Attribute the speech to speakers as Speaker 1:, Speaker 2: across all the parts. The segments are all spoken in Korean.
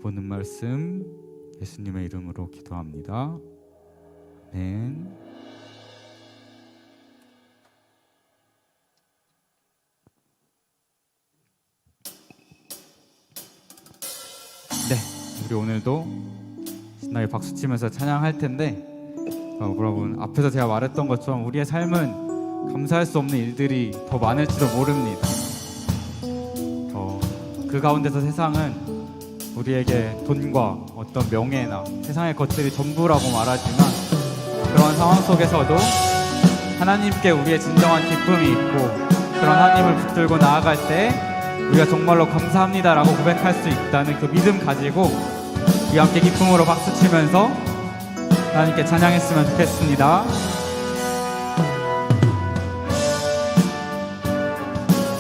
Speaker 1: 보는 말씀 예수님의 이름으로 기도합니다. 아멘. 네, 우리 오늘도 신나게 박수치면서 찬양할 텐데 여러분, 앞에서 제가 말했던 것처럼 우리의 삶은 감사할 수 없는 일들이 더 많을지도 모릅니다. 그 가운데서 세상은 우리에게 돈과 어떤 명예나 세상의 것들이 전부라고 말하지만, 그런 상황 속에서도 하나님께 우리의 진정한 기쁨이 있고, 그런 하나님을 붙들고 나아갈 때 우리가 정말로 감사합니다라고 고백할 수 있다는 그 믿음 가지고 우리 함께 기쁨으로 박수치면서 하나님께 찬양했으면 좋겠습니다.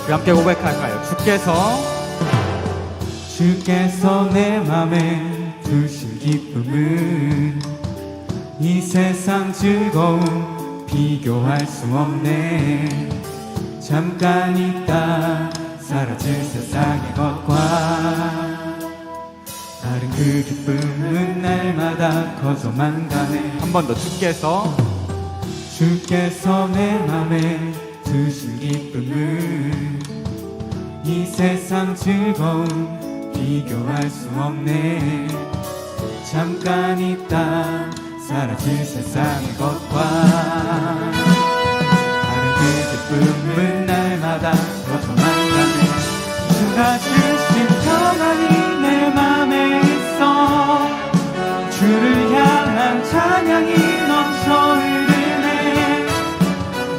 Speaker 1: 우리 함께 고백할까요? 주께서 내 맘에 두신 기쁨은 이 세상 즐거움 비교할 수 없네. 잠깐 있다 사라질 세상의 것과 다른 그 기쁨은 날마다 커져만 가네. 한 번 더. 주께서 내 맘에 두신 기쁨은 이 세상 즐거움 비교할 수 없네. 잠깐 있다 사라질 세상의 것과 다른 그 기쁨은 날마다 커져만 가네. 주가 주신 평안이 내 맘에 있어. 주를 향한 찬양이 넘쳐 흐르네.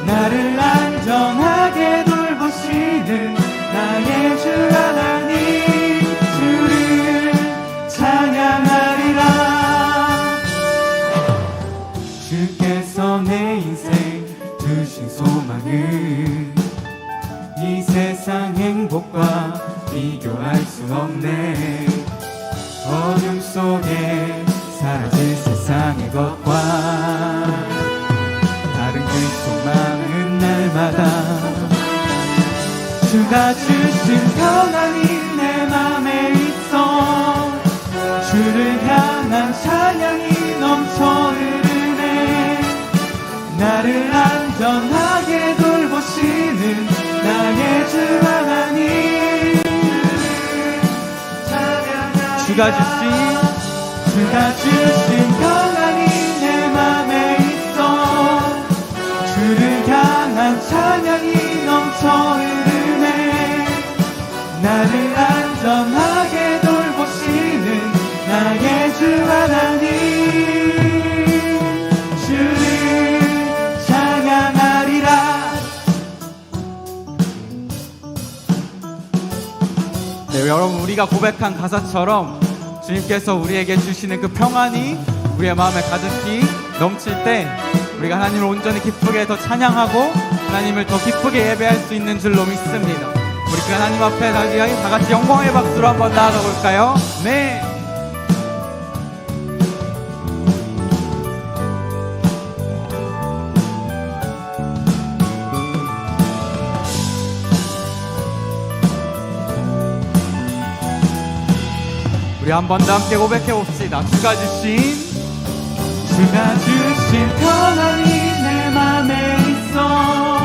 Speaker 1: 나를 안전하게 돌보시는 나의 주 하나님, 주께서 내 인생 두신 소망은 이 세상 행복과 비교할 수 없네. 어둠 속에 사라질 세상의 것과 다른 그 소망은 날마다 주가 주신 평안이 내 맘에 있어. 주를 향한 찬양이 넘쳐 흐르네. 나를 안전하게 돌보시는 나의 주 하나님, 주가 주신 평안이 내 맘에 있어. 주를 향한 찬양이 넘쳐 흐르네. 나를 안전하게 돌보시는 나의 주 하나님, 주를 찬양하리라. 네, 여러분, 우리가 고백한 가사처럼 주님께서 우리에게 주시는 그 평안이 우리의 마음에 가득히 넘칠 때 우리가 하나님을 온전히 기쁘게 더 찬양하고 하나님을 더 기쁘게 예배할 수 있는 줄로 믿습니다. 우리 그 하나님 앞에 다 같이 영광의 박수로 한번 나아가 볼까요? 네. 우리 한 번 더 함께 고백해 봅시다. 주가 주신 평안이 내 맘에 있어.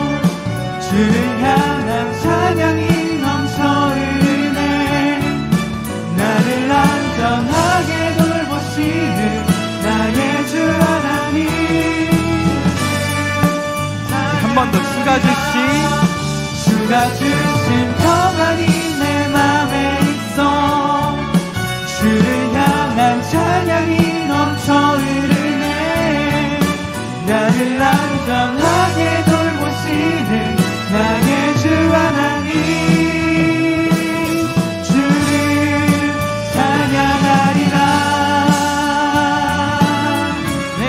Speaker 1: 주를 향한 찬양이 넘쳐 흐르네. 나를 안전하게 돌보시는 나의 주 하나님. 한 번 더. 주가 주신 평안이 내 맘에 있어. 주를 향한 찬양이 넘쳐 흐르네. 나를 안전하게 돌보시는 나의 주 하나님, 주를 찬양하리라. 네.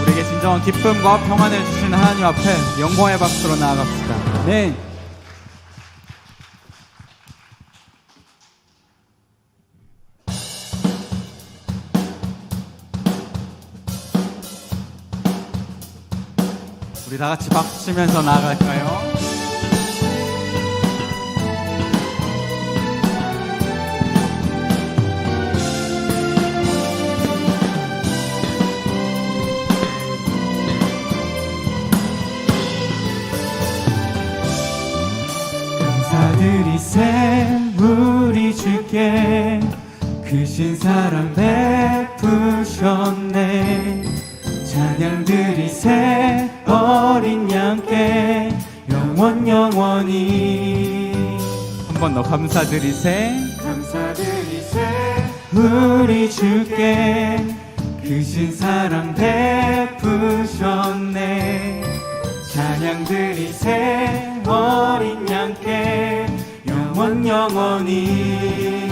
Speaker 1: 우리에게 진정한 기쁨과 평안을 주시는 하나님 앞에 영광의 박수로 나아갑시다. 네. 우리 다 같이 박수 치면서 나아갈까요?
Speaker 2: 감사드리세 우리 주께 크신 사랑 베푸셨네. 찬양 드리세 어린 양께 영원히.
Speaker 1: 한 번 더 감사드리세.
Speaker 2: 감사드리세 우리 주께 크신 사랑 베푸셨네. 찬양 드리세 어린 양께 영원히.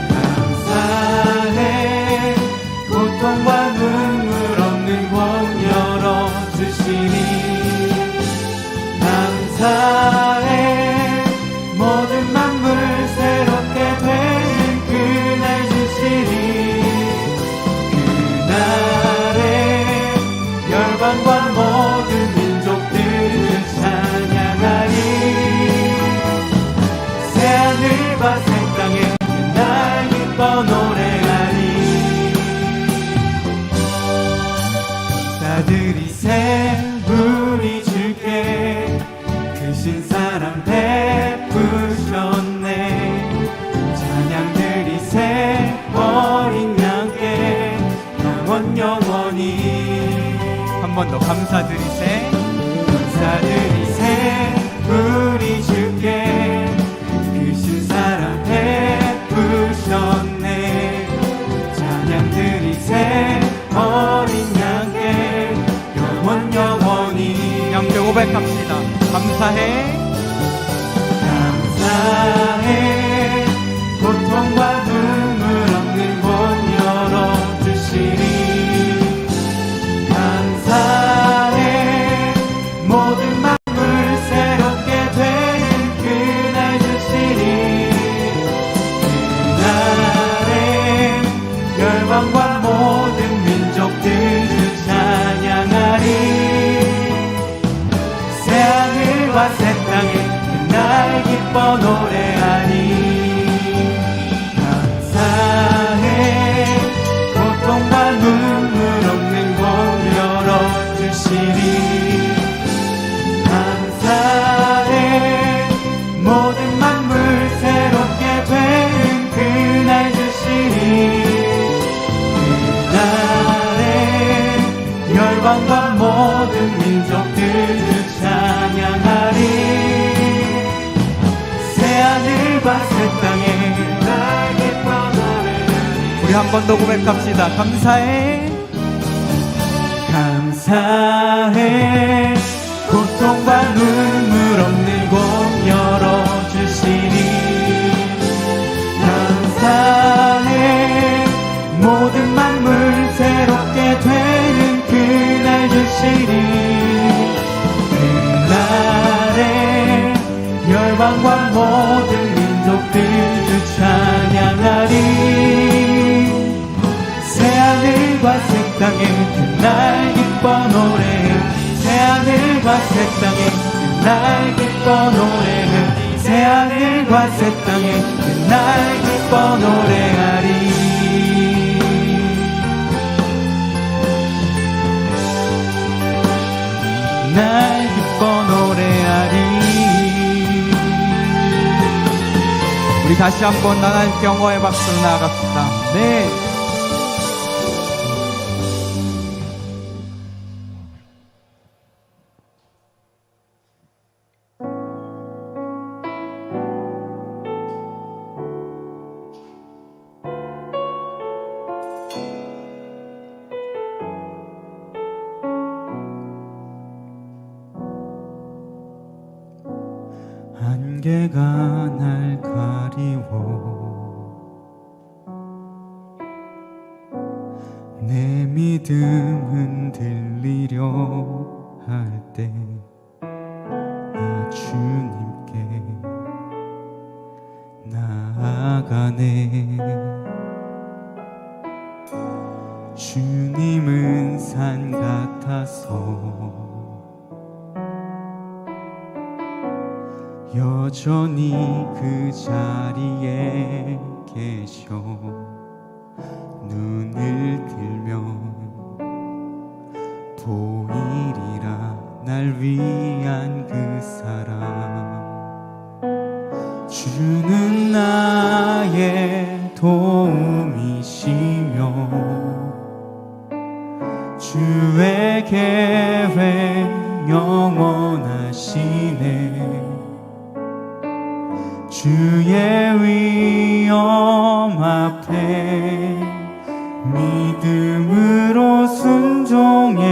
Speaker 2: 감사해 고통과 눈물 없는 곳 열어주시니. 감사해 모든 만물 새롭게 되는 그날 주시니. 그날에 열방과 모든 민족들을 찬양하리. 새하늘과 새 땅에 그날 기뻐 노래하리. 감사드리세 우리 주께 크신 사랑 베푸셨네. 찬양 드리세 어린 양께 영원히.
Speaker 1: 한 번 더 감사드리세.
Speaker 2: 감사드리세 우리 주께 크신 사랑 베푸셨네. 찬양 드리세 어린 양께 영원히.
Speaker 1: 함께 고백합시다. 감사해.
Speaker 2: 감사해 고통과 눈물 없는 곳 열어주시니. 감사해 모든 만물 새롭게 되는 그날 주시니. 그날에 열방과 모든 민족들을 찬양하리. 새하늘과 새 땅에 그날 기뻐 노래하리. 감사해 고통과 눈물 없는 곳 열어주시니. 감사해 모든 만물 새롭게 되는 그날 주시니. 그날에 열방과 모든 민족들을 찬양하리. 새하늘과 새 땅에 날 기뻐 노래하리.
Speaker 1: 우리 한 번 더 고백합시다. 감사해.
Speaker 2: 감사해 고통과 눈물 없는 곳 열어주시니. 감사해 모든 만물 새롭게 되는 그날 주시니. 그날에 열방과 모든 민족들을 찬양하리. 새하늘과 새 땅에 그날 기뻐 노래해. 새하늘과 새 땅에 그날 기뻐 노래해. 새하늘과 새 땅에 그날 기뻐 노래하리. 날 기뻐 노래하리.
Speaker 1: 우리 다시 한번 하나님께 영광의 박수로 나아갑시다. 네.
Speaker 2: 안개가 날 가리워 내 믿음 흔들리려 할 때 나 주님께 나아가네. 주님은 산 나서 여전히 그 자리에 계셔 눈을 들면 보이리라 날 위한 그 사랑 주는 나의 도움이시며 주의 계획 영원하시네 주의 위엄 앞에 믿음으로 순종해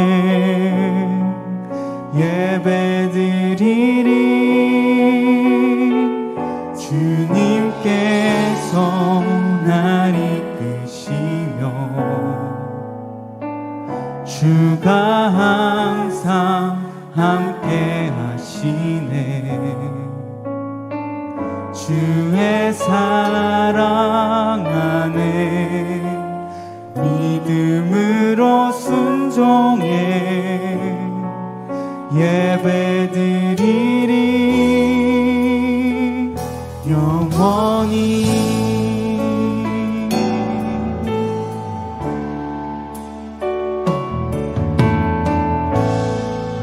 Speaker 2: 예배드리리 주님께서 날 이끄시며 주가 항상 함께 하시네 주의 사랑 안에 믿음으로 순종해 예배드리리 영원히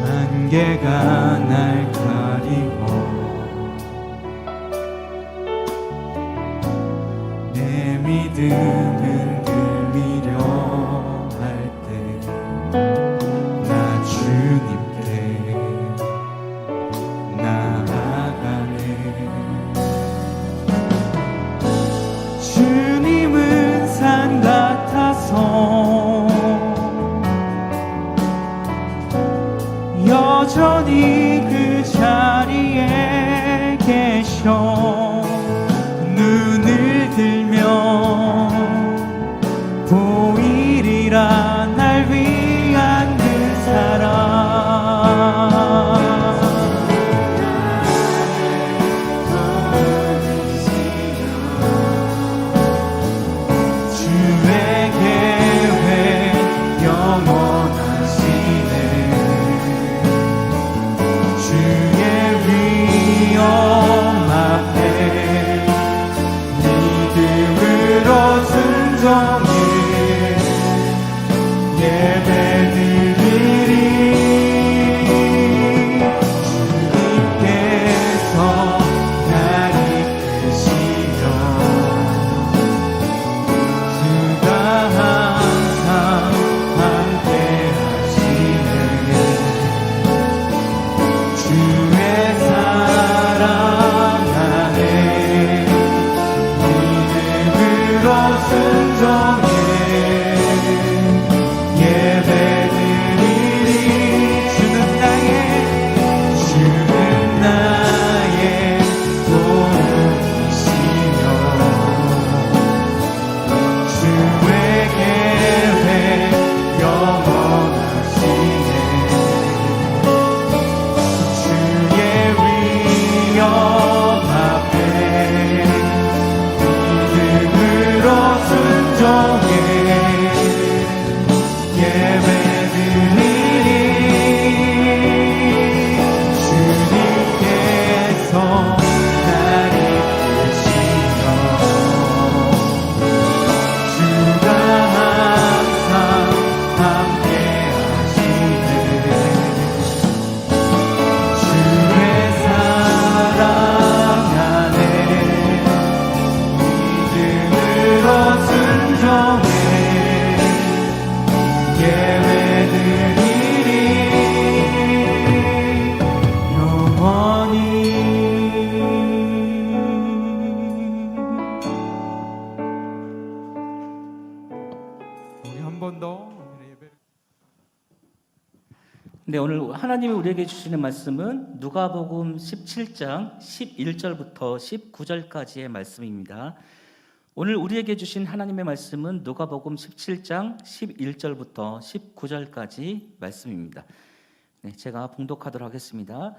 Speaker 2: 안개가 날 가리고 내 믿음은 들리려 할 때 나 주님께 나아가네 주님은 산 같아서 여전히 그 자리에 계셔 눈을 들면 보이리라 날 위한 그 사랑 주의 계획 영원하시네 주의 위엄 앞에 믿음으로 순종해 예배드리리 주님께서 날 이끄시며 주가 항상 함께 하시네 주의 사랑 안에 믿음으로 순종해 예배드리리 주는 나의 도움이시며 주의 계획 영원하시네 주의 위엄 앞에 믿음으로 순종해 예배드리리 주님께서 날 이끄시며 주가 항상 함께 하시네 주의 사랑 안에 믿음으로 순종해 예배드리리 영원히
Speaker 1: 우리 한 번 더 예배.
Speaker 3: 네, 오늘 하나님이 우리에게 주시는 말씀은 누가복음 17장 11절부터 19절까지의 말씀입니다. 오늘 우리에게 주신 하나님의 말씀은 누가복음 17장 11절부터 19절까지 말씀입니다. 네, 제가 봉독하도록 하겠습니다.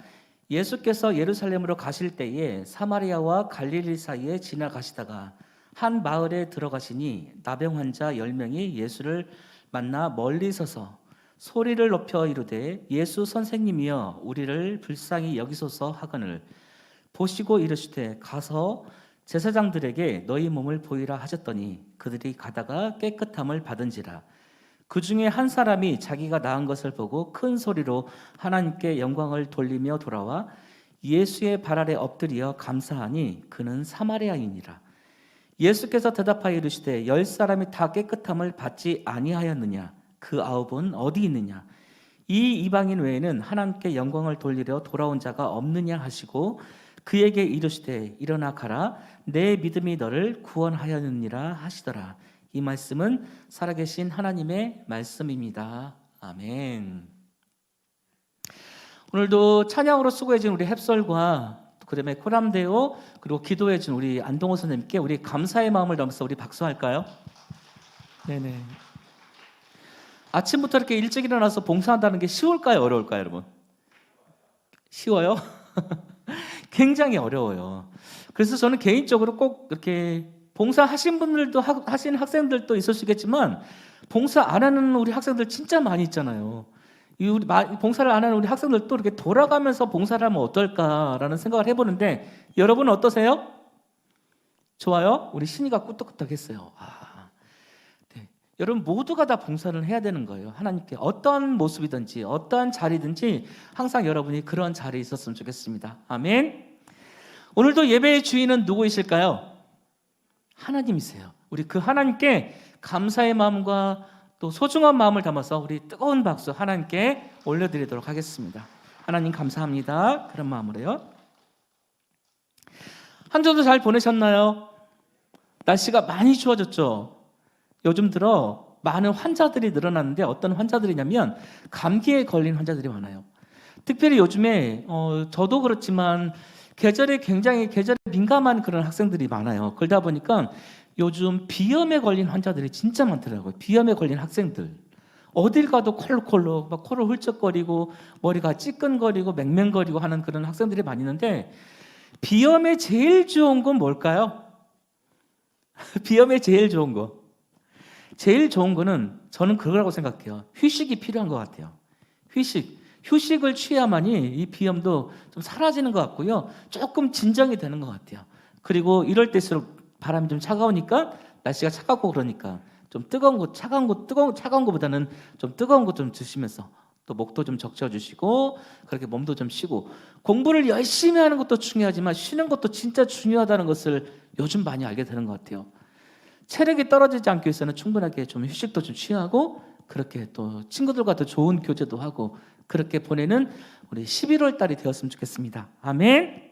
Speaker 3: 예수께서 예루살렘으로 가실 때에 사마리아와 갈릴리 사이에 지나가시다가 한 마을에 들어가시니 나병 환자 10명이 예수를 만나 멀리 서서 소리를 높여 이르되 예수 선생님이여 우리를 불쌍히 여기소서 하거늘 보시고 이르시되 가서 제사장들에게 너희 몸을 보이라 하셨더니 그들이 가다가 깨끗함을 받은지라. 그 중에 한 사람이 자기가 나은 것을 보고 큰 소리로 하나님께 영광을 돌리며 돌아와 예수의 발 아래 엎드려 감사하니 그는 사마리아인이라. 예수께서 대답하여 이르시되 10사람이 다 깨끗함을 받지 아니하였느냐? 그 9은 어디 있느냐? 이 이방인 외에는 하나님께 영광을 돌리려 돌아온 자가 없느냐 하시고 그에게 이르시되 일어나 가라 내 믿음이 너를 구원하였느니라 하시더라. 이 말씀은 살아계신 하나님의 말씀입니다. 아멘. 오늘도 찬양으로 수고해준 우리 햅솔과 그다음에 코람데오 그리고 기도해준 우리 안동호 선생님께 우리 감사의 마음을 담아서 우리 박수할까요? 네네. 아침부터 이렇게 일찍 일어나서 봉사한다는 게 쉬울까요? 어려울까요, 여러분? 쉬워요? 굉장히 어려워요. 그래서 저는 개인적으로 꼭 이렇게 봉사하신 분들도 하신 학생들도 있을 수 있겠지만 봉사 안 하는 우리 학생들 진짜 많이 있잖아요. 우리 봉사를 안 하는 우리 학생들도 이렇게 돌아가면서 봉사를 하면 어떨까라는 생각을 해보는데 여러분은 어떠세요? 좋아요? 우리 신이가 꾸덕꾸덕했어요. 네. 여러분 모두가 다 봉사를 해야 되는 거예요. 하나님께 어떤 모습이든지 어떠한 자리든지 항상 여러분이 그런 자리에 있었으면 좋겠습니다. 아멘. 오늘도 예배의 주인은 누구이실까요? 하나님이세요. 우리 그 하나님께 감사의 마음과 또 소중한 마음을 담아서 우리 뜨거운 박수 하나님께 올려드리도록 하겠습니다. 하나님 감사합니다. 그런 마음으로요. 한 주도 잘 보내셨나요? 날씨가 많이 추워졌죠. 요즘 들어 많은 환자들이 늘어났는데 어떤 환자들이냐면 감기에 걸린 환자들이 많아요. 특별히 요즘에 저도 그렇지만 계절에 민감한 그런 학생들이 많아요. 그러다 보니까 요즘 비염에 걸린 환자들이 진짜 많더라고요. 비염에 걸린 학생들. 어딜 가도 콜록콜록 막 코를 훌쩍거리고 머리가 찌끈거리고 맹맹거리고 하는 그런 학생들이 많이 있는데 비염에 제일 좋은 건 뭘까요? 비염에 제일 좋은 거. 제일 좋은 거는 저는 그거라고 생각해요. 휴식이 필요한 것 같아요. 휴식을 취해야만이 이 비염도 좀 사라지는 것 같고요. 조금 진정이 되는 것 같아요. 그리고 이럴 때일수록 바람이 좀 차가우니까 날씨가 차갑고 그러니까 좀 뜨거운 거 차가운 거보다는 좀 뜨거운 거 좀 드시면서 또 목도 좀 적셔주시고 그렇게 몸도 좀 쉬고 공부를 열심히 하는 것도 중요하지만 쉬는 것도 진짜 중요하다는 것을 요즘 많이 알게 되는 것 같아요. 체력이 떨어지지 않기 위해서는 충분하게 좀 휴식도 좀 취하고 그렇게 또 친구들과 더 좋은 교제도 하고 그렇게 보내는 우리 11월 달이 되었으면 좋겠습니다. 아멘.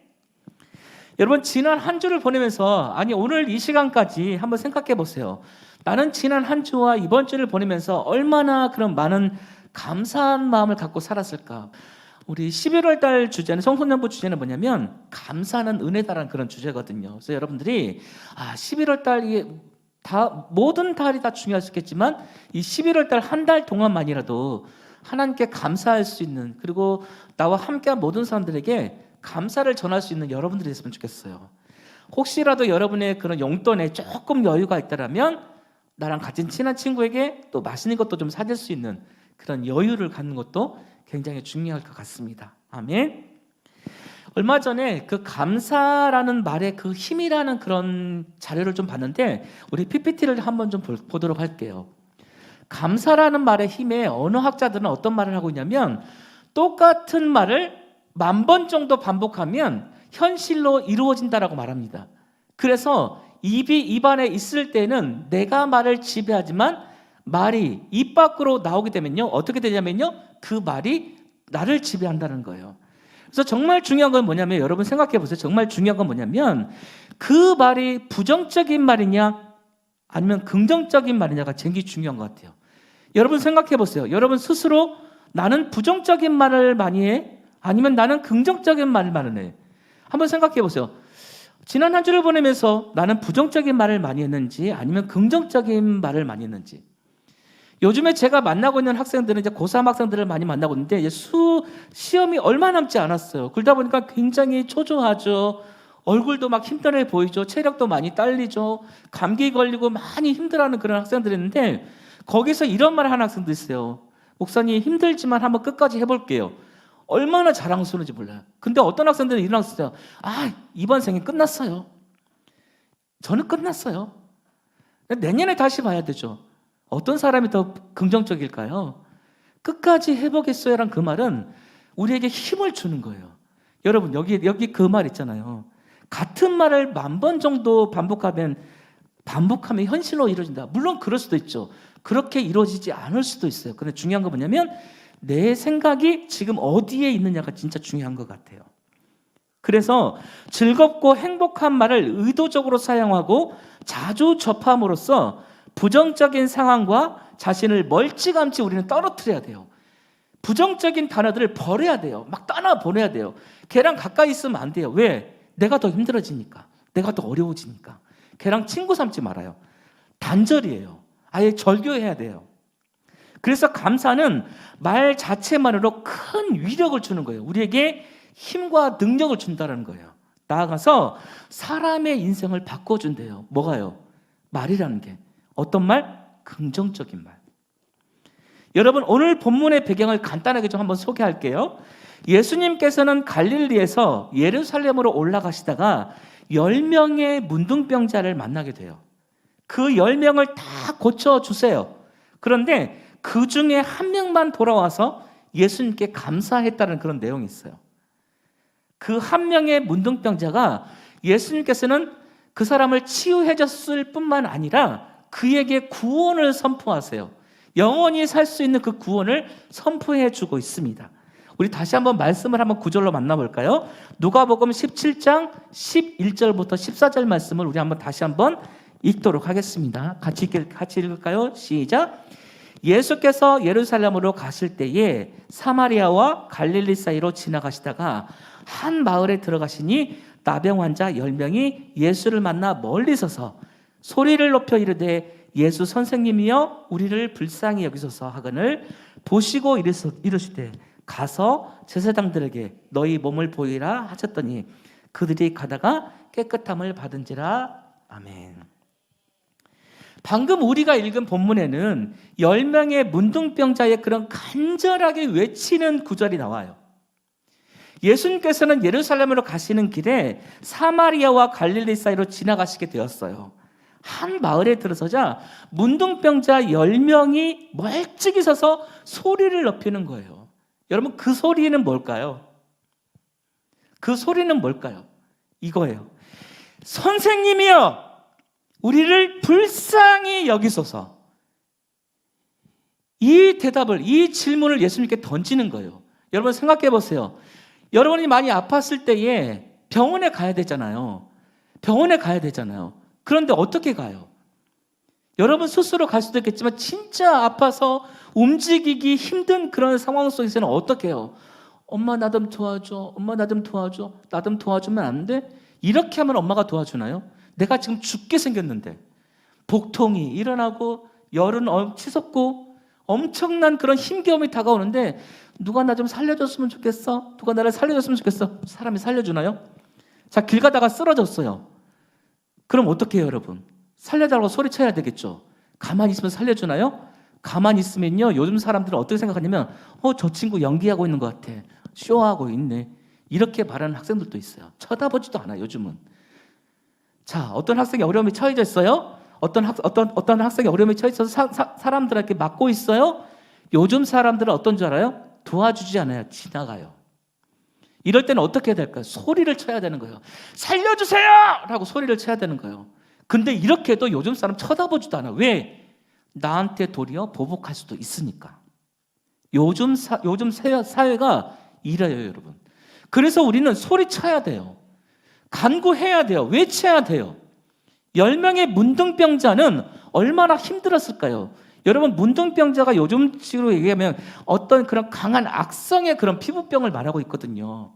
Speaker 3: 여러분 지난 한 주를 보내면서 오늘 이 시간까지 한번 생각해 보세요. 나는 지난 한 주와 이번 주를 보내면서 얼마나 그런 많은 감사한 마음을 갖고 살았을까. 우리 11월 달 주제는 성소년부 주제는 뭐냐면 감사는 은혜다라는 그런 주제거든요. 그래서 여러분들이 11월 달이 모든 달이 다 중요할 수 있겠지만 이 11월 달 한 달 동안만이라도 하나님께 감사할 수 있는 그리고 나와 함께한 모든 사람들에게 감사를 전할 수 있는 여러분들이 됐으면 좋겠어요. 혹시라도 여러분의 그런 용돈에 조금 여유가 있다라면 나랑 같은 친한 친구에게 또 맛있는 것도 좀 사줄 수 있는 그런 여유를 갖는 것도 굉장히 중요할 것 같습니다. 아멘. 얼마 전에 그 감사라는 말의 그 힘이라는 그런 자료를 좀 봤는데 우리 PPT를 한번 좀 보도록 할게요. 감사라는 말의 힘에 언어학자들은 어떤 말을 하고 있냐면 똑같은 말을 10,000번 정도 반복하면 현실로 이루어진다라고 말합니다. 그래서 입이 입안에 있을 때는 내가 말을 지배하지만 말이 입 밖으로 나오게 되면요 어떻게 되냐면요 그 말이 나를 지배한다는 거예요. 그래서 정말 중요한 건 뭐냐면 여러분 생각해 보세요. 정말 중요한 건 뭐냐면 그 말이 부정적인 말이냐 아니면 긍정적인 말이냐가 제일 중요한 것 같아요. 여러분 생각해 보세요. 여러분 스스로 나는 부정적인 말을 많이 해? 아니면 나는 긍정적인 말을 많이 해? 한번 생각해 보세요. 지난 한 주를 보내면서 나는 부정적인 말을 많이 했는지 아니면 긍정적인 말을 많이 했는지. 요즘에 제가 만나고 있는 학생들은 이제 고3 학생들을 많이 만나고 있는데 이제 시험이 얼마 남지 않았어요. 그러다 보니까 굉장히 초조하죠. 얼굴도 막 힘들어 보이죠. 체력도 많이 딸리죠. 감기 걸리고 많이 힘들어하는 그런 학생들이 있는데 거기서 이런 말을 하는 학생도 있어요. 목사님 힘들지만 한번 끝까지 해볼게요. 얼마나 자랑스러운지 몰라요. 근데 어떤 학생들은 일어났어요. 이번 생이 끝났어요. 저는 끝났어요. 내년에 다시 봐야 되죠. 어떤 사람이 더 긍정적일까요? 끝까지 해보겠어요란 그 말은 우리에게 힘을 주는 거예요. 여러분 여기 그 말 있잖아요. 같은 말을 10,000번 정도 반복하면 현실로 이루어진다. 물론 그럴 수도 있죠. 그렇게 이루어지지 않을 수도 있어요. 근데 중요한 건 뭐냐면 내 생각이 지금 어디에 있느냐가 진짜 중요한 것 같아요. 그래서 즐겁고 행복한 말을 의도적으로 사용하고 자주 접함으로써 부정적인 상황과 자신을 멀찌감치 우리는 떨어뜨려야 돼요. 부정적인 단어들을 버려야 돼요. 막 떠나보내야 돼요. 걔랑 가까이 있으면 안 돼요. 왜? 내가 더 힘들어지니까. 내가 더 어려워지니까. 걔랑 친구 삼지 말아요. 단절이에요. 아예 절교해야 돼요. 그래서 감사는 말 자체만으로 큰 위력을 주는 거예요. 우리에게 힘과 능력을 준다는 거예요. 나아가서 사람의 인생을 바꿔준대요. 뭐가요? 말이라는 게. 어떤 말? 긍정적인 말. 여러분 오늘 본문의 배경을 간단하게 좀 한번 소개할게요. 예수님께서는 갈릴리에서 예루살렘으로 올라가시다가 10명의 문둥병자를 만나게 돼요. 그 10명을 다 고쳐주세요. 그런데 그 중에 한 명만 돌아와서 예수님께 감사했다는 그런 내용이 있어요. 그 한 명의 문둥병자가 예수님께서는 그 사람을 치유해 줬을 뿐만 아니라 그에게 구원을 선포하세요. 영원히 살 수 있는 그 구원을 선포해 주고 있습니다. 우리 다시 한번 말씀을 한번 구절로 만나볼까요? 누가복음 17장 11절부터 14절 말씀을 우리 한번 다시 한번 읽도록 하겠습니다. 같이 읽을까요? 시작. 예수께서 예루살렘으로 가실 때에 사마리아와 갈릴리 사이로 지나가시다가 한 마을에 들어가시니 나병 환자 10명이 예수를 만나 멀리 서서 소리를 높여 이르되 예수 선생님이여 우리를 불쌍히 여기소서 하거늘 보시고 이르시되 가서 제사장들에게 너희 몸을 보이라 하셨더니 그들이 가다가 깨끗함을 받은지라. 아멘. 방금 우리가 읽은 본문에는 10명의 문둥병자의 그런 간절하게 외치는 구절이 나와요. 예수님께서는 예루살렘으로 가시는 길에 사마리아와 갈릴리 사이로 지나가시게 되었어요. 한 마을에 들어서자 문둥병자 10명이 멀찍이 서서 소리를 높이는 거예요. 여러분 그 소리는 뭘까요? 그 소리는 뭘까요? 이거예요. 선생님이여 우리를 불쌍히 여기소서. 이 대답을, 이 질문을 예수님께 던지는 거예요. 여러분 생각해 보세요. 여러분이 많이 아팠을 때에 병원에 가야 되잖아요. 병원에 가야 되잖아요. 그런데 어떻게 가요? 여러분 스스로 갈 수도 있겠지만 진짜 아파서 움직이기 힘든 그런 상황 속에서는 어떻게 해요? 엄마 나 좀 도와줘. 엄마 나 좀 도와줘. 나 좀 도와주면 안 돼? 이렇게 하면 엄마가 도와주나요? 내가 지금 죽게 생겼는데 복통이 일어나고 열은 치솟고 엄청난 그런 힘겨움이 다가오는데 누가 나 좀 살려줬으면 좋겠어? 누가 나를 살려줬으면 좋겠어? 사람이 살려주나요? 자, 길 가다가 쓰러졌어요. 그럼 어떻게 해요, 여러분? 살려달라고 소리쳐야 되겠죠. 가만히 있으면 살려주나요? 가만히 있으면요, 요즘 사람들은 어떻게 생각하냐면 저 친구 연기하고 있는 것 같아. 쇼하고 있네. 이렇게 말하는 학생들도 있어요. 쳐다보지도 않아요, 요즘은. 자, 어떤 학생이 어려움에 처해져 있어요? 어떤 학생이 어려움에 처해져서 사람들에게 맞고 있어요? 요즘 사람들은 어떤 줄 알아요? 도와주지 않아요. 지나가요. 이럴 때는 어떻게 해야 될까요? 소리를 쳐야 되는 거예요. 살려주세요! 라고 소리를 쳐야 되는 거예요. 근데 이렇게 해도 요즘 사람 쳐다보지도 않아. 왜? 나한테 도리어 보복할 수도 있으니까. 요즘 사회가 이래요, 여러분. 그래서 우리는 소리쳐야 돼요. 간구해야 돼요. 외쳐야 돼요. 10명의 문둥병자는 얼마나 힘들었을까요? 여러분 문둥병자가 요즘식으로 얘기하면 어떤 그런 강한 악성의 그런 피부병을 말하고 있거든요.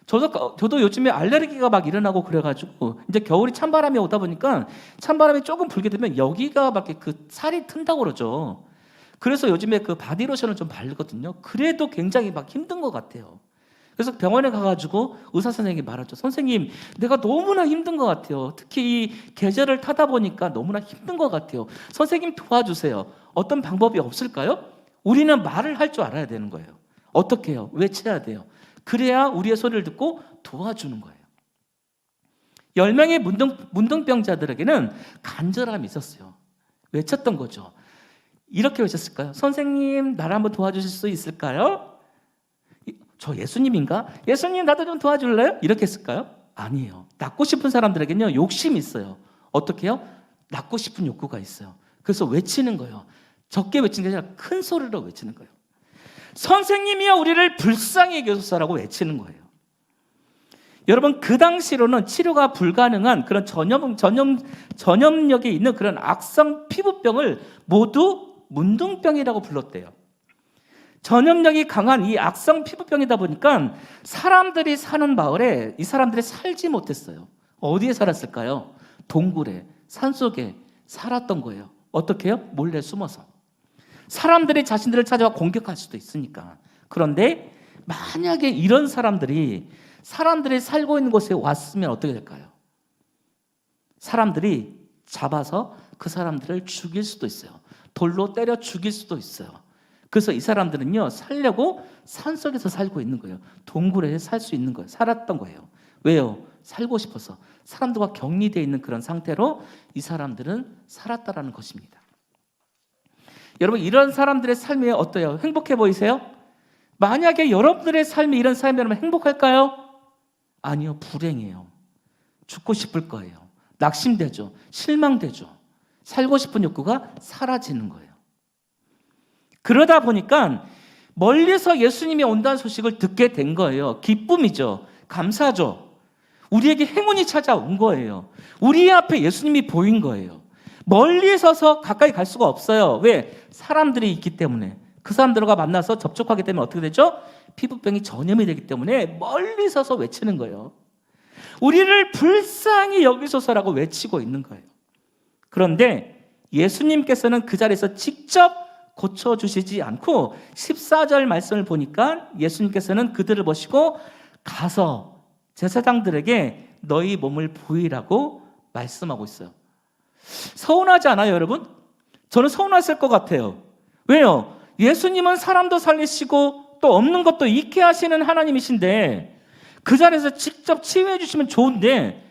Speaker 3: 저도 요즘에 알레르기가 막 일어나고 그래가지고 이제 겨울이 찬바람이 오다 보니까 찬바람이 조금 불게 되면 여기가 막 그 살이 튼다고 그러죠. 그래서 요즘에 그 바디로션을 좀 바르거든요. 그래도 굉장히 막 힘든 것 같아요. 그래서 병원에 가가지고 의사 선생님이 말하죠. 선생님, 내가 너무나 힘든 것 같아요. 특히 이 계절을 타다 보니까 너무나 힘든 것 같아요. 선생님 도와주세요. 어떤 방법이 없을까요? 우리는 말을 할 줄 알아야 되는 거예요. 어떻게 해요? 외쳐야 돼요. 그래야 우리의 소리를 듣고 도와주는 거예요. 10명의 문둥병자들에게는 간절함이 있었어요. 외쳤던 거죠. 이렇게 외쳤을까요? 선생님, 나를 한번 도와주실 수 있을까요? 저 예수님인가? 예수님, 나도 좀 도와줄래요? 이렇게 했을까요? 아니에요. 낫고 싶은 사람들에게는요, 욕심이 있어요. 어떻게 해요? 낫고 싶은 욕구가 있어요. 그래서 외치는 거예요. 적게 외치는 게 아니라 큰 소리로 외치는 거예요. 선생님이여 우리를 불쌍히 여기소서라고 외치는 거예요. 여러분, 그 당시로는 치료가 불가능한 그런 전염력이 있는 그런 악성 피부병을 모두 문둥병이라고 불렀대요. 전염력이 강한 이 악성 피부병이다 보니까 사람들이 사는 마을에 이 사람들이 살지 못했어요. 어디에 살았을까요? 동굴에, 산속에 살았던 거예요. 어떻게 해요? 몰래 숨어서. 사람들이 자신들을 찾아와 공격할 수도 있으니까. 그런데 만약에 이런 사람들이 살고 있는 곳에 왔으면 어떻게 될까요? 사람들이 잡아서 그 사람들을 죽일 수도 있어요. 돌로 때려 죽일 수도 있어요. 그래서 이 사람들은요, 살려고 산속에서 살고 있는 거예요. 동굴에 살 수 있는 거예요. 살았던 거예요. 왜요? 살고 싶어서. 사람들과 격리되어 있는 그런 상태로 이 사람들은 살았다라는 것입니다. 여러분, 이런 사람들의 삶이 어때요? 행복해 보이세요? 만약에 여러분들의 삶이 이런 삶이라면 행복할까요? 아니요, 불행해요. 죽고 싶을 거예요. 낙심되죠. 실망되죠. 살고 싶은 욕구가 사라지는 거예요. 그러다 보니까 멀리서 예수님이 온다는 소식을 듣게 된 거예요. 기쁨이죠. 감사죠. 우리에게 행운이 찾아온 거예요. 우리 앞에 예수님이 보인 거예요. 멀리 서서 가까이 갈 수가 없어요. 왜? 사람들이 있기 때문에. 그 사람들과 만나서 접촉하게 되면 어떻게 되죠? 피부병이 전염이 되기 때문에 멀리 서서 외치는 거예요. 우리를 불쌍히 여기소서라고 외치고 있는 거예요. 그런데 예수님께서는 그 자리에서 직접 고쳐주시지 않고 14절 말씀을 보니까 예수님께서는 그들을 보시고 가서 제사장들에게 너희 몸을 보이라고 말씀하고 있어요. 서운하지 않아요, 여러분? 저는 서운했을 것 같아요. 왜요? 예수님은 사람도 살리시고 또 없는 것도 있게 하시는 하나님이신데 그 자리에서 직접 치유해 주시면 좋은데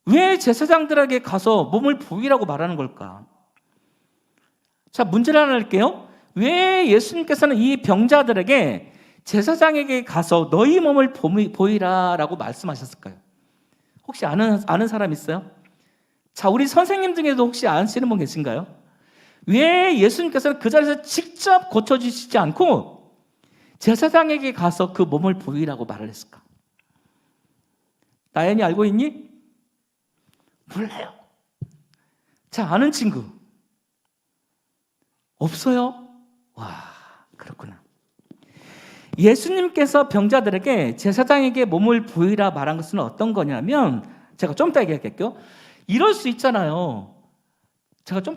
Speaker 3: 왜 제사장들에게 가서 몸을 보이라고 말하는 걸까? 자, 문제를 하나 낼게요. 왜 예수님께서는 이 병자들에게 제사장에게 가서 너희 몸을 보이라라고 말씀하셨을까요? 혹시 아는 사람 있어요? 자, 우리 선생님 중에도 혹시 아시는 분 계신가요? 왜 예수님께서는 그 자리에서 직접 고쳐주시지 않고 제사장에게 가서 그 몸을 보이라고 말을 했을까? 나연이 알고 있니? 몰라요. 자, 아는 친구 없어요? 와, 그렇구나. 예수님께서 병자들에게 제사장에게 몸을 보이라 말한 것은 어떤 거냐면 제가 좀 이따 얘기할게요. 이럴 수 있잖아요. 제가 좀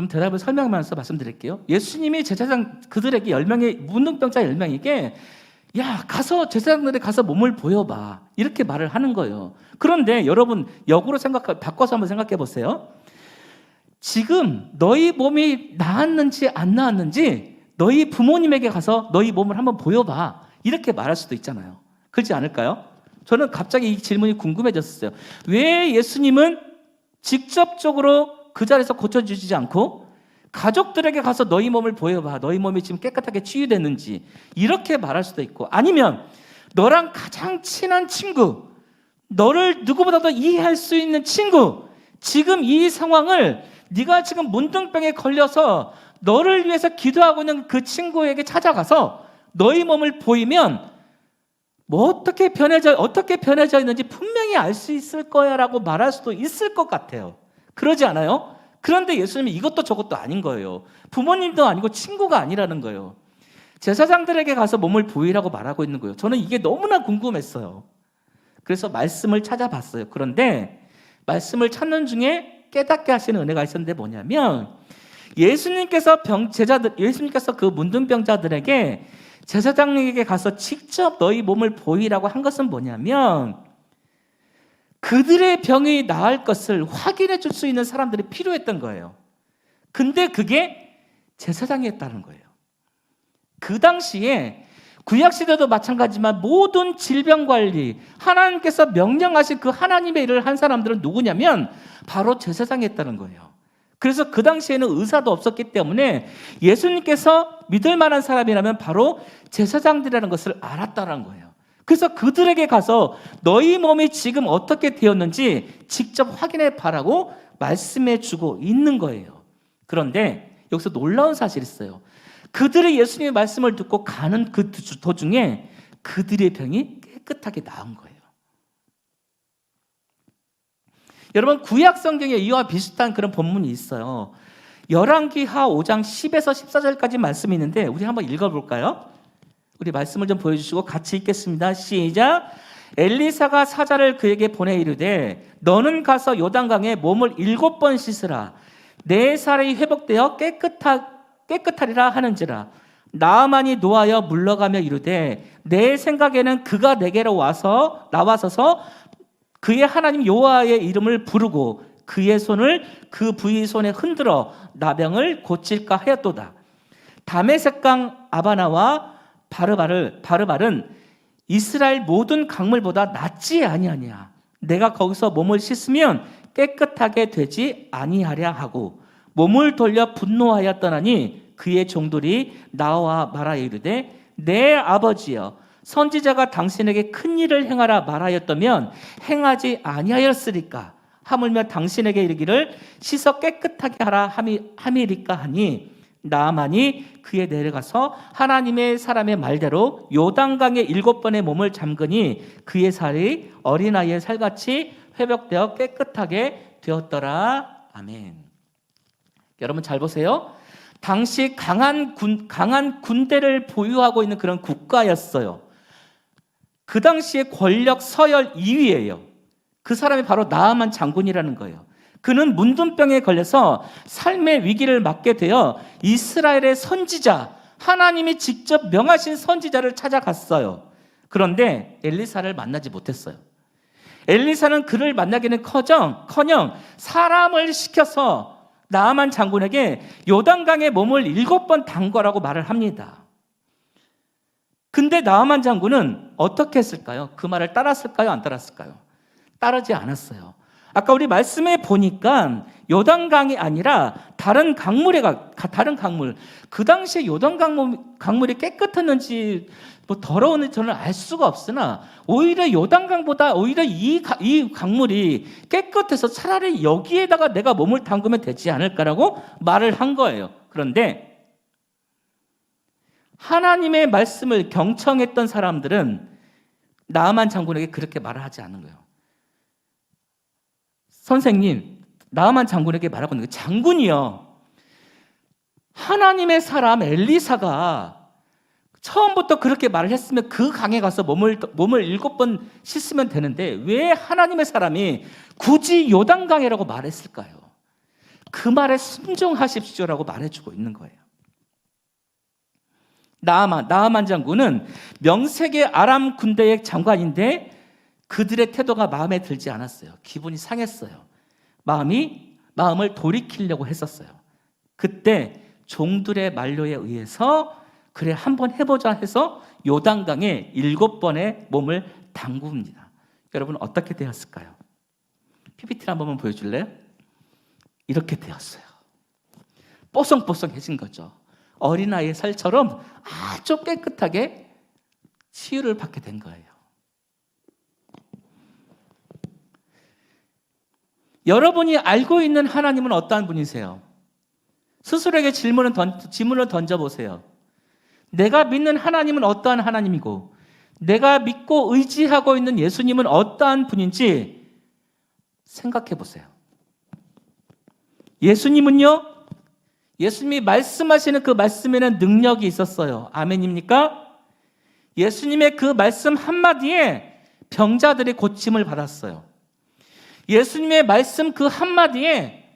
Speaker 3: 대답을 설명하면서 말씀드릴게요. 예수님이 제사장 그들에게 10명의 문둥병자 10명에게 야, 가서 제사장들에 가서 몸을 보여봐. 이렇게 말을 하는 거예요. 그런데 여러분 역으로 바꿔서 한번 생각해 보세요. 지금 너희 몸이 나았는지 안 나았는지 너희 부모님에게 가서 너희 몸을 한번 보여봐. 이렇게 말할 수도 있잖아요. 그렇지 않을까요? 저는 갑자기 이 질문이 궁금해졌어요. 왜 예수님은 직접적으로 그 자리에서 고쳐주시지 않고 가족들에게 가서 너희 몸을 보여봐. 너희 몸이 지금 깨끗하게 치유됐는지 이렇게 말할 수도 있고 아니면 너랑 가장 친한 친구 너를 누구보다도 이해할 수 있는 친구 지금 이 상황을 네가 지금 문둥병에 걸려서 너를 위해서 기도하고 있는 그 친구에게 찾아가서 너희 몸을 보이면 뭐 어떻게 변해져 있는지 분명히 알 수 있을 거야라고 말할 수도 있을 것 같아요. 그러지 않아요? 그런데 예수님이 이것도 저것도 아닌 거예요. 부모님도 아니고 친구가 아니라는 거예요. 제사장들에게 가서 몸을 보이라고 말하고 있는 거예요. 저는 이게 너무나 궁금했어요. 그래서 말씀을 찾아봤어요. 그런데 말씀을 찾는 중에 깨닫게 하시는 은혜가 있었는데 뭐냐면 예수님께서 그 문둥병자들에게 제사장에게 가서 직접 너희 몸을 보이라고 한 것은 뭐냐면 그들의 병이 나을 것을 확인해 줄 수 있는 사람들이 필요했던 거예요. 근데 그게 제사장이었다는 거예요. 그 당시에 구약시대도 마찬가지지만 모든 질병관리, 하나님께서 명령하신 그 하나님의 일을 한 사람들은 누구냐면 바로 제사장이 했다는 거예요. 그래서 그 당시에는 의사도 없었기 때문에 예수님께서 믿을 만한 사람이라면 바로 제사장들이라는 것을 알았다는 거예요. 그래서 그들에게 가서 너희 몸이 지금 어떻게 되었는지 직접 확인해 봐라고 말씀해 주고 있는 거예요. 그런데 여기서 놀라운 사실이 있어요. 그들이 예수님의 말씀을 듣고 가는 그 도중에 그들의 병이 깨끗하게 나은 거예요. 여러분, 구약 성경에 이와 비슷한 그런 본문이 있어요. 열왕기하 5장 10에서 14절까지 말씀이 있는데 우리 한번 읽어볼까요? 우리 말씀을 좀 보여주시고 같이 읽겠습니다. 시작. 엘리사가 사자를 그에게 보내 이르되 너는 가서 요단강에 몸을 7번 씻으라. 내 살이 회복되어 깨끗하리라 하는지라. 나아만이 노하여 물러가며 이르되 내 생각에는 그가 내게로 나와서서 그의 하나님 여호와의 이름을 부르고 그의 손을 그 부의 손에 흔들어 나병을 고칠까 하였도다. 다메섹강 아바나와 바르발은 이스라엘 모든 강물보다 낫지 아니하냐. 내가 거기서 몸을 씻으면 깨끗하게 되지 아니하랴 하고 몸을 돌려 분노하여 떠나니 그의 종들이 나와 말하여 이르되 내 아버지여 선지자가 당신에게 큰 일을 행하라 말하였다면 행하지 아니하였으리까. 하물며 당신에게 이르기를 씻어 깨끗하게 하라 함이리까 하니 나아만이 그에 내려가서 하나님의 사람의 말대로 요단강에 7번의 몸을 잠그니 그의 살이 어린아이의 살같이 회복되어 깨끗하게 되었더라. 아멘. 여러분 잘 보세요. 당시 강한 군대를 보유하고 있는 그런 국가였어요. 그 당시에 권력 서열 2위예요. 그 사람이 바로 나아만 장군이라는 거예요. 그는 문둥병에 걸려서 삶의 위기를 맞게 되어 이스라엘의 선지자, 하나님이 직접 명하신 선지자를 찾아갔어요. 그런데 엘리사를 만나지 못했어요. 엘리사는 그를 만나기는커녕 사람을 시켜서 나아만 장군에게 요단강에 몸을 7번 담거라고 말을 합니다. 근데 나아만 장군은 어떻게 했을까요? 그 말을 따랐을까요? 안 따랐을까요? 따르지 않았어요. 아까 우리 말씀에 보니까 요단강이 아니라 다른 강물, 그 당시에 요단강물이 깨끗했는지 뭐 더러운지 저는 알 수가 없으나 오히려 요단강보다 오히려 이 강물이 깨끗해서 차라리 여기에다가 내가 몸을 담그면 되지 않을까라고 말을 한 거예요. 그런데 하나님의 말씀을 경청했던 사람들은 나아만 장군에게 그렇게 말을 하지 않는 거예요. 선생님, 나아만 장군에게 말하고 있는 게 장군이요. 하나님의 사람 엘리사가 처음부터 그렇게 말을 했으면 그 강에 가서 몸을 7번 씻으면 되는데 왜 하나님의 사람이 굳이 요단강이라고 말했을까요? 그 말에 순종하십시오라고 말해주고 있는 거예요. 나아만 장군은 명색의 아람 군대의 장관인데 그들의 태도가 마음에 들지 않았어요. 기분이 상했어요. 마음을 돌이키려고 했었어요. 그때 종들의 만료에 의해서 그래 한번 해보자 해서 요단강에 7번의 몸을 담굽니다. 여러분 어떻게 되었을까요? PPT를 한 번만 보여줄래요? 이렇게 되었어요. 뽀송뽀송해진 거죠. 어린아이의 살처럼 아주 깨끗하게 치유를 받게 된 거예요. 여러분이 알고 있는 하나님은 어떠한 분이세요? 스스로에게 질문을 던져보세요. 내가 믿는 하나님은 어떠한 하나님이고 내가 믿고 의지하고 있는 예수님은 어떠한 분인지 생각해 보세요. 예수님은요? 예수님이 말씀하시는 그 말씀에는 능력이 있었어요. 아멘입니까? 예수님의 그 말씀 한마디에 병자들이 고침을 받았어요. 예수님의 말씀 그 한마디에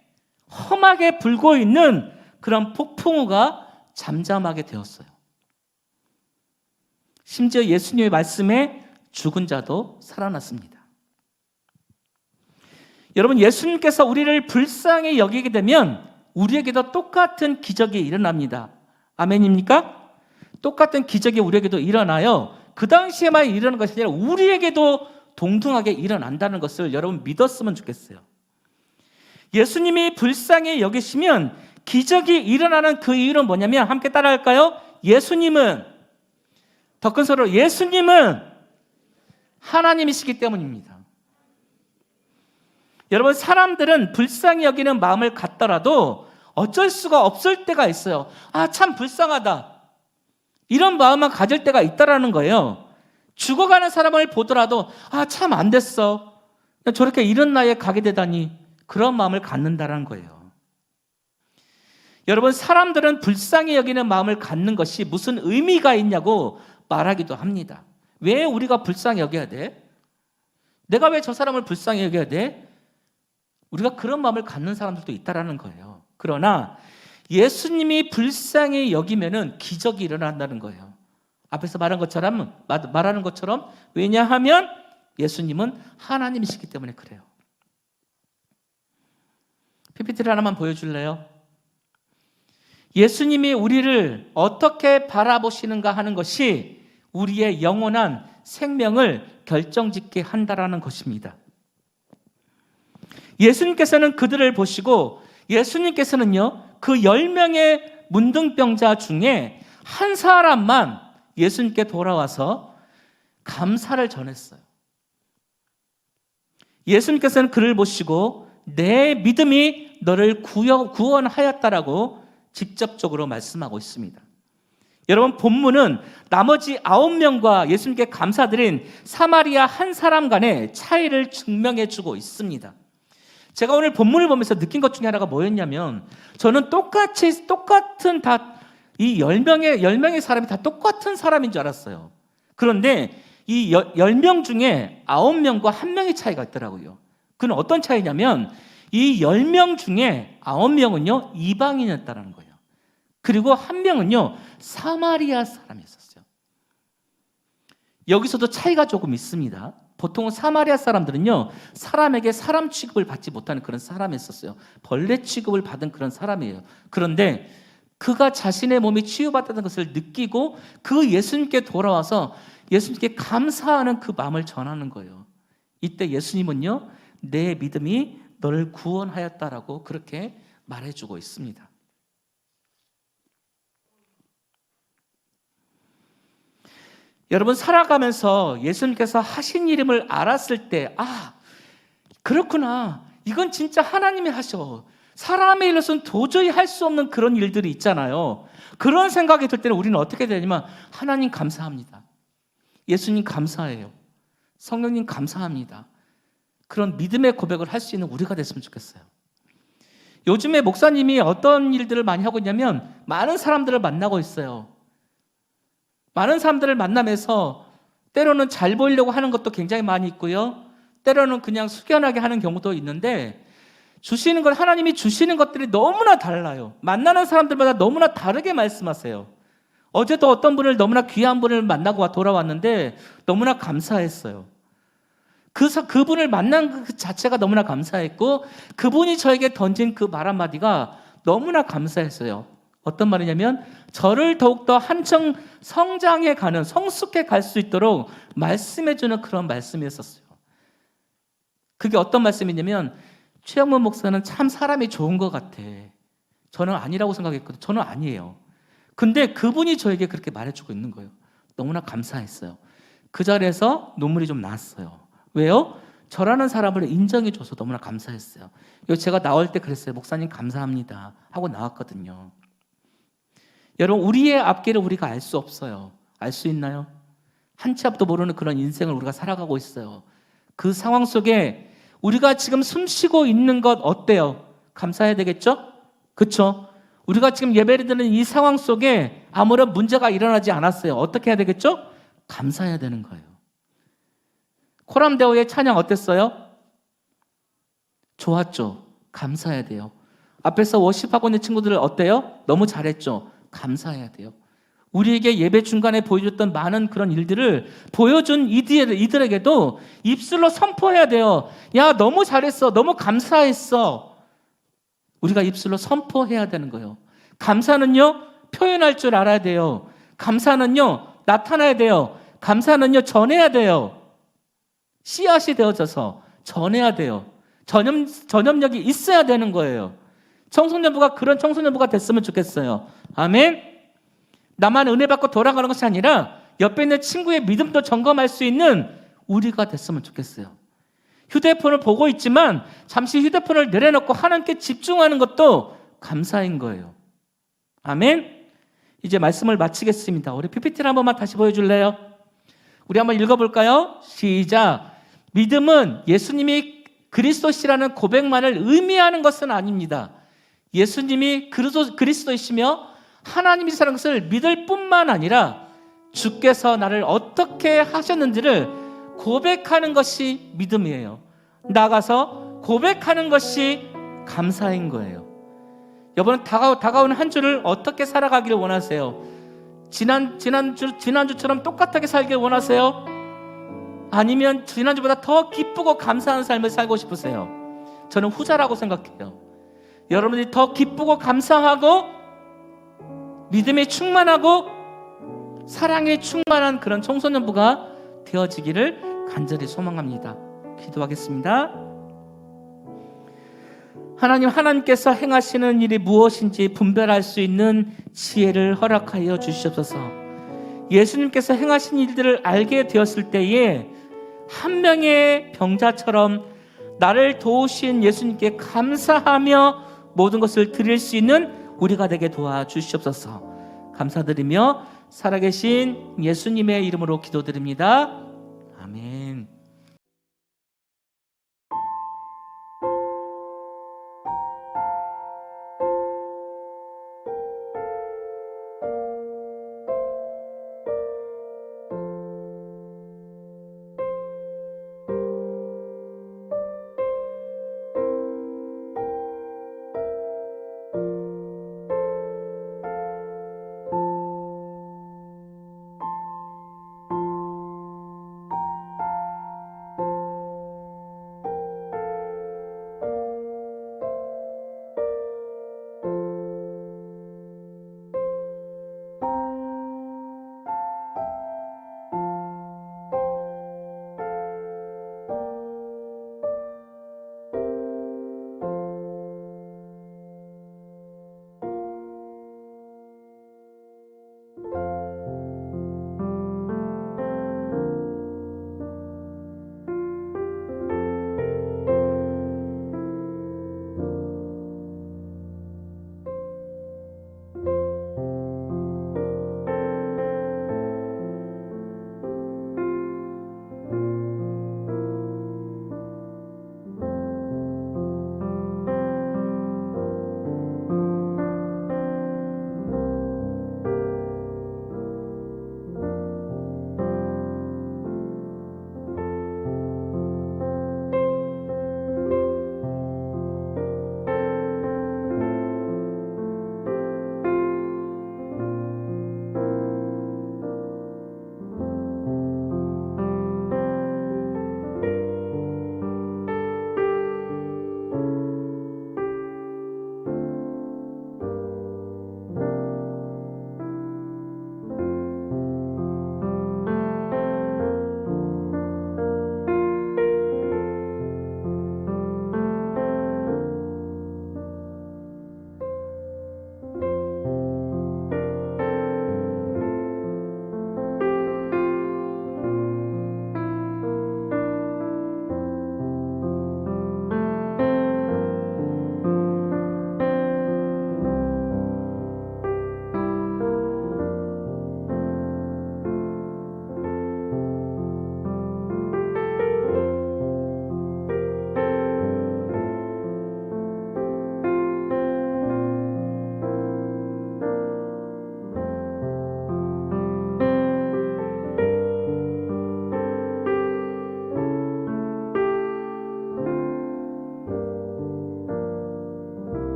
Speaker 3: 험하게 불고 있는 그런 폭풍우가 잠잠하게 되었어요. 심지어 예수님의 말씀에 죽은 자도 살아났습니다. 여러분, 예수님께서 우리를 불쌍히 여기게 되면 우리에게도 똑같은 기적이 일어납니다. 아멘입니까? 똑같은 기적이 우리에게도 일어나요. 그 당시에만 일어나는 것이 아니라 우리에게도 동등하게 일어난다는 것을 여러분 믿었으면 좋겠어요. 예수님이 불쌍히 여기시면 기적이 일어나는 그 이유는 뭐냐면 함께 따라할까요? 예수님은 더 큰 소리로 예수님은 하나님이시기 때문입니다. 여러분 사람들은 불쌍히 여기는 마음을 갖더라도 어쩔 수가 없을 때가 있어요. 아, 참 불쌍하다. 이런 마음만 가질 때가 있다라는 거예요. 죽어가는 사람을 보더라도 아, 참 안 됐어. 저렇게 이런 나이에 가게 되다니 그런 마음을 갖는다는 거예요. 여러분 사람들은 불쌍히 여기는 마음을 갖는 것이 무슨 의미가 있냐고 말하기도 합니다. 왜 우리가 불쌍히 여겨야 돼? 내가 왜 저 사람을 불쌍히 여겨야 돼? 우리가 그런 마음을 갖는 사람들도 있다라는 거예요. 그러나 예수님이 불쌍히 여기면은 기적이 일어난다는 거예요. 앞에서 말하는 것처럼 왜냐하면 예수님은 하나님이시기 때문에 그래요. PPT를 하나만 보여줄래요? 예수님이 우리를 어떻게 바라보시는가 하는 것이 우리의 영원한 생명을 결정짓게 한다라는 것입니다. 예수님께서는 그들을 보시고 예수님께서는요, 그 10명의 문둥병자 중에 한 사람만 예수님께 돌아와서 감사를 전했어요. 예수님께서는 그를 보시고 내 믿음이 너를 구원하였다라고 직접적으로 말씀하고 있습니다. 여러분 본문은 나머지 9명과 예수님께 감사드린 사마리아 한 사람 간의 차이를 증명해 주고 있습니다. 제가 오늘 본문을 보면서 느낀 것 중에 하나가 뭐였냐면 저는 똑같은 이 10명의 사람이 다 똑같은 사람인 줄 알았어요. 그런데 이 10명 중에 9명과 1명의 차이가 있더라고요. 그건 어떤 차이냐면 이 10명 중에 9명은요 이방인이었다는 거예요. 그리고 1명은요 사마리아 사람이었어요. 여기서도 차이가 조금 있습니다. 보통 사마리아 사람들은요 사람에게 사람 취급을 받지 못하는 그런 사람이었어요. 벌레 취급을 받은 그런 사람이에요. 그런데 그가 자신의 몸이 치유받았다는 것을 느끼고 그 예수님께 돌아와서 예수님께 감사하는 그 마음을 전하는 거예요. 이때 예수님은요 내 믿음이 너를 구원하였다라고 그렇게 말해주고 있습니다. 여러분 살아가면서 예수님께서 하신 일임을 알았을 때 아, 그렇구나. 이건 진짜 하나님이 하셔. 사람의 일로서는 도저히 할 수 없는 그런 일들이 있잖아요. 그런 생각이 들 때는 우리는 어떻게 되냐면 하나님 감사합니다. 예수님 감사해요. 성령님 감사합니다. 그런 믿음의 고백을 할 수 있는 우리가 됐으면 좋겠어요. 요즘에 목사님이 어떤 일들을 많이 하고 있냐면 많은 사람들을 만나고 있어요. 많은 사람들을 만나면서 때로는 잘 보이려고 하는 것도 굉장히 많이 있고요. 때로는 그냥 숙연하게 하는 경우도 있는데 하나님이 주시는 것들이 너무나 달라요. 만나는 사람들마다 너무나 다르게 말씀하세요. 어제도 어떤 분을 너무나 귀한 분을 만나고 돌아왔는데 너무나 감사했어요. 그분을 만난 그 자체가 너무나 감사했고 그분이 저에게 던진 그 말 한마디가 너무나 감사했어요. 어떤 말이냐면 저를 더욱더 한층 성장해 가는 성숙해 갈 수 있도록 말씀해주는 그런 말씀이었어요. 그게 어떤 말씀이냐면 최영문 목사는 참 사람이 좋은 것 같아. 저는 아니라고 생각했거든요. 저는 아니에요. 근데 그분이 저에게 그렇게 말해주고 있는 거예요. 너무나 감사했어요. 그 자리에서 눈물이 좀 났어요. 왜요? 저라는 사람을 인정해줘서 너무나 감사했어요. 제가 나올 때 그랬어요. 목사님 감사합니다 하고 나왔거든요. 여러분 우리의 앞길을 우리가 알 수 없어요. 알 수 있나요? 한 치 앞도 모르는 그런 인생을 우리가 살아가고 있어요. 그 상황 속에 우리가 지금 숨쉬고 있는 것 어때요? 감사해야 되겠죠? 그렇죠? 우리가 지금 예배를 드리는 이 상황 속에 아무런 문제가 일어나지 않았어요. 어떻게 해야 되겠죠? 감사해야 되는 거예요. 코람데오의 찬양 어땠어요? 좋았죠? 감사해야 돼요. 앞에서 워십하고 있는 친구들 어때요? 너무 잘했죠? 감사해야 돼요. 우리에게 예배 중간에 보여줬던 많은 그런 일들을 보여준 이들에게도 입술로 선포해야 돼요. 야, 너무 잘했어. 너무 감사했어. 우리가 입술로 선포해야 되는 거예요. 감사는요, 표현할 줄 알아야 돼요. 감사는요, 나타나야 돼요. 감사는요, 전해야 돼요. 씨앗이 되어져서 전해야 돼요. 전염력이 있어야 되는 거예요. 청소년부가 그런 청소년부가 됐으면 좋겠어요. 아멘. 나만 은혜 받고 돌아가는 것이 아니라 옆에 있는 친구의 믿음도 점검할 수 있는 우리가 됐으면 좋겠어요. 휴대폰을 보고 있지만 잠시 휴대폰을 내려놓고 하나님께 집중하는 것도 감사인 거예요. 아멘. 이제 말씀을 마치겠습니다. 우리 PPT를 한 번만 다시 보여줄래요? 우리 한번 읽어볼까요? 시작. 믿음은 예수님이 그리스도시라는 고백만을 의미하는 것은 아닙니다. 예수님이 그리스도이시며 하나님이시라는 것을 믿을 뿐만 아니라 주께서 나를 어떻게 하셨는지를 고백하는 것이 믿음이에요. 나가서 고백하는 것이 감사인 거예요. 여러분, 다가오는 한 주를 어떻게 살아가기를 원하세요? 지난주처럼 똑같게 살길 원하세요? 아니면 지난주보다 더 기쁘고 감사한 삶을 살고 싶으세요? 저는 후자라고 생각해요. 여러분들이 더 기쁘고 감사하고 믿음에 충만하고 사랑에 충만한 그런 청소년부가 되어지기를 간절히 소망합니다. 기도하겠습니다. 하나님께서 행하시는 일이 무엇인지 분별할 수 있는 지혜를 허락하여 주시옵소서. 예수님께서 행하신 일들을 알게 되었을 때에 한 명의 병자처럼 나를 도우신 예수님께 감사하며 모든 것을 드릴 수 있는 우리가 되게 도와주시옵소서. 감사드리며 살아계신 예수님의 이름으로 기도드립니다. 아멘.